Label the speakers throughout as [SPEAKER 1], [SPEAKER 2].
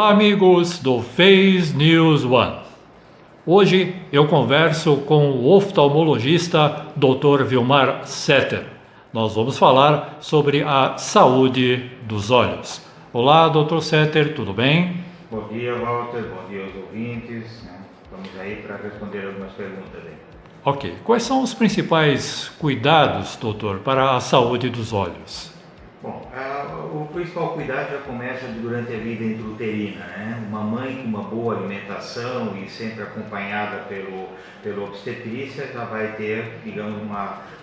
[SPEAKER 1] Olá, amigos do Phase News One. Hoje eu converso com o oftalmologista Dr. Vilmar Setter. Nós vamos falar sobre a saúde dos olhos. Olá, Dr. Setter, tudo bem?
[SPEAKER 2] Bom dia, Walter. Bom dia aos ouvintes. Vamos aí para responder algumas perguntas aí.
[SPEAKER 1] Ok. Quais são os principais cuidados, doutor, para a saúde dos olhos?
[SPEAKER 2] Bom, o principal cuidado já começa durante a vida intrauterina, né? Uma mãe com uma boa alimentação e sempre acompanhada pelo obstetrícia já vai ter, digamos,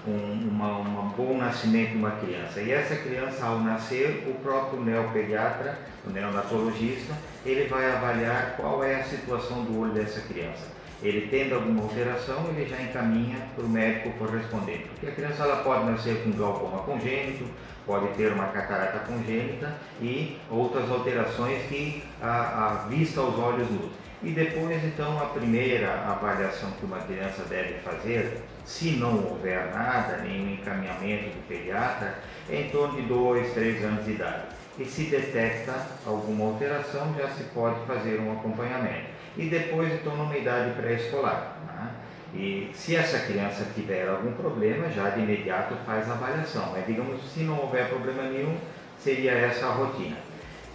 [SPEAKER 2] um bom nascimento de uma criança. E essa criança, ao nascer, o próprio neopediatra, o neonatologista, ele vai avaliar qual é a situação do olho dessa criança. Ele tendo alguma alteração, ele já encaminha para o médico correspondente. Porque a criança ela pode nascer com glaucoma congênito, pode ter uma catarata congênita e outras alterações que a vista aos olhos nus. E depois, então, a primeira avaliação que uma criança deve fazer, se não houver nada, nenhum encaminhamento do pediatra, é em torno de 2, 3 anos de idade. E se detecta alguma alteração, já se pode fazer um acompanhamento. E depois, então, numa idade pré-escolar. Né? E se essa criança tiver algum problema, já de imediato faz a avaliação. Mas, digamos, se não houver problema nenhum, seria essa a rotina.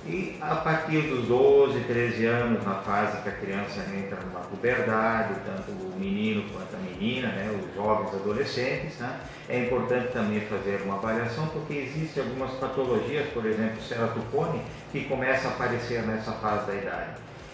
[SPEAKER 2] E a partir dos 12, 13 anos, na fase que a criança entra numa puberdade, tanto o menino quanto a menina, né, os jovens adolescentes, né, é importante também fazer uma avaliação, porque existem algumas patologias, por exemplo, o ceratocone, que começa a aparecer nessa fase da idade.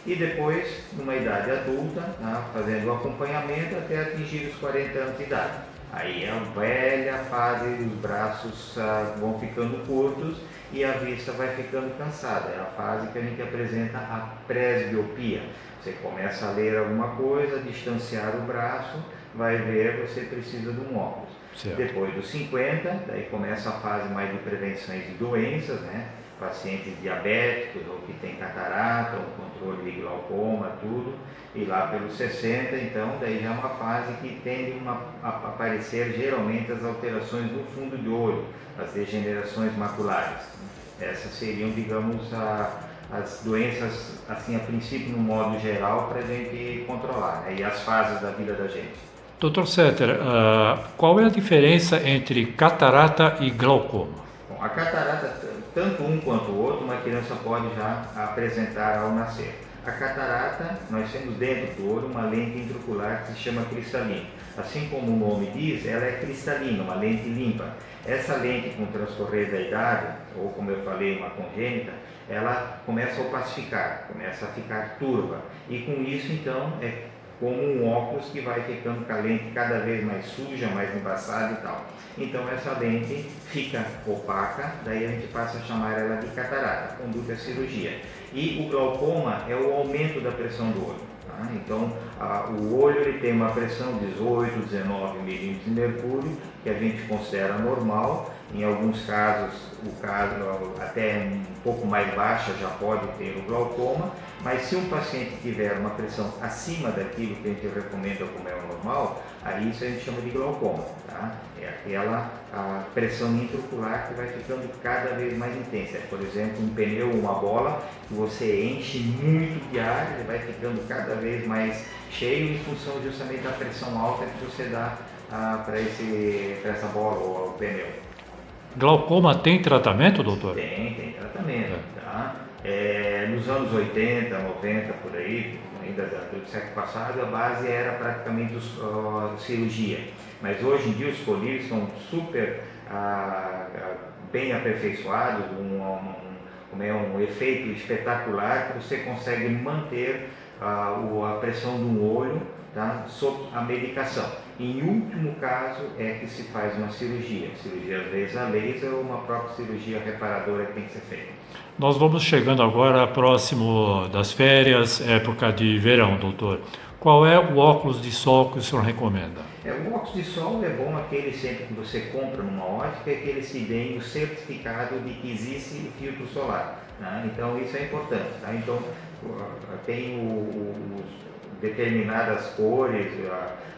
[SPEAKER 2] E depois, numa idade adulta, né, fazendo o acompanhamento até atingir os 40 anos de idade. Aí é a velha fase, os braços vão ficando curtos e a vista vai ficando cansada. É a fase que a gente apresenta a presbiopia. Você começa a ler alguma coisa, distanciar o braço, vai ver, você precisa de um óculos.
[SPEAKER 1] Certo.
[SPEAKER 2] Depois dos 50, daí começa a fase mais de prevenções de doenças, né? Pacientes diabéticos ou que tem catarata, um controle de glaucoma, tudo, e lá pelos 60, então, daí já é uma fase que tende a aparecer geralmente as alterações no fundo de olho, as degenerações maculares. Essas seriam, digamos, as doenças, assim, a princípio, no modo geral, para a gente controlar, né? E as fases da vida da gente.
[SPEAKER 1] Dr. Setter, qual é a diferença entre catarata e glaucoma?
[SPEAKER 2] Bom, a catarata, tanto um quanto o outro, uma criança pode já apresentar ao nascer. A catarata, nós temos dentro do olho uma lente intraocular que se chama cristalina. Assim como o nome diz, ela é cristalina, uma lente limpa. Essa lente, com o transcorrer da idade, ou como eu falei, uma congênita, ela começa a opacificar, começa a ficar turva. E com isso, então, é como um óculos que vai ficando com a lente cada vez mais suja, mais embaçada e tal. Então essa lente fica opaca, daí a gente passa a chamar ela de catarata, conduz a cirurgia. E o glaucoma é o aumento da pressão do olho. Tá? Então o olho ele tem uma pressão de 18, 19 milímetros de mercúrio, que a gente considera normal. Em alguns casos, o caso até um pouco mais baixa já pode ter o glaucoma, mas se um paciente tiver uma pressão acima daquilo que a gente recomenda como é o normal, aí isso a gente chama de glaucoma. Tá? É aquela pressão intraocular que vai ficando cada vez mais intensa. Por exemplo, um pneu, uma bola, que você enche muito de ar, ele vai ficando cada vez mais cheio em função justamente da pressão alta que você dá para essa bola ou ao pneu.
[SPEAKER 1] Glaucoma tem tratamento, doutor?
[SPEAKER 2] Tem tratamento. Tá? Nos anos 80, 90, por aí, ainda do século passado, a base era praticamente cirurgia. Mas hoje em dia os colírios são super bem aperfeiçoados, um efeito espetacular que você consegue manter a pressão do olho, tá, sob a medicação. Em último caso é que se faz uma cirurgia às vezes a laser ou uma própria cirurgia reparadora que tem que ser feita.
[SPEAKER 1] Nós vamos chegando agora próximo das férias, época de verão, doutor. Qual é o óculos de sol que o senhor recomenda?
[SPEAKER 2] O óculos de sol é bom aquele sempre que você compra numa ótica, é que ele se dê o certificado de que existe o filtro solar. Tá? Então isso é importante. Tá? Então tem determinadas cores,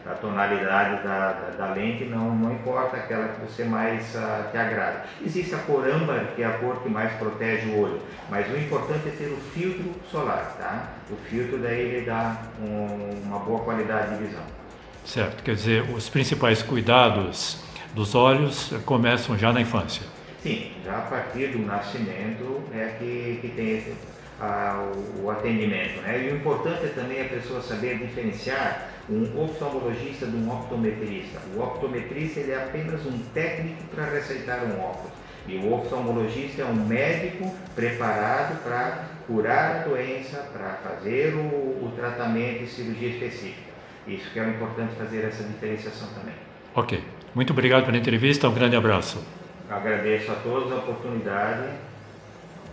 [SPEAKER 2] a tonalidade da lente não importa, aquela que você mais te agrada. Existe a cor âmbar, que é a cor que mais protege o olho, mas o importante é ter o filtro solar, tá? O filtro daí ele dá uma boa qualidade de visão.
[SPEAKER 1] Certo, quer dizer, os principais cuidados dos olhos começam já na infância.
[SPEAKER 2] Sim, já a partir do nascimento é que tem o atendimento, né? E o importante é também a pessoa saber diferenciar um oftalmologista de um optometrista. O optometrista ele é apenas um técnico para receitar um óculos. E o oftalmologista é um médico preparado para curar a doença, para fazer o tratamento e cirurgia específica. Isso que é importante fazer essa diferenciação também.
[SPEAKER 1] Ok, muito obrigado pela entrevista, um grande abraço.
[SPEAKER 2] Agradeço a todos a oportunidade.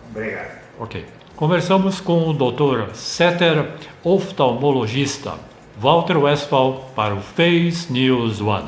[SPEAKER 2] Obrigado.
[SPEAKER 1] Ok. Conversamos com o Dr. Setter, oftalmologista. Walter Westphal para o Face News One.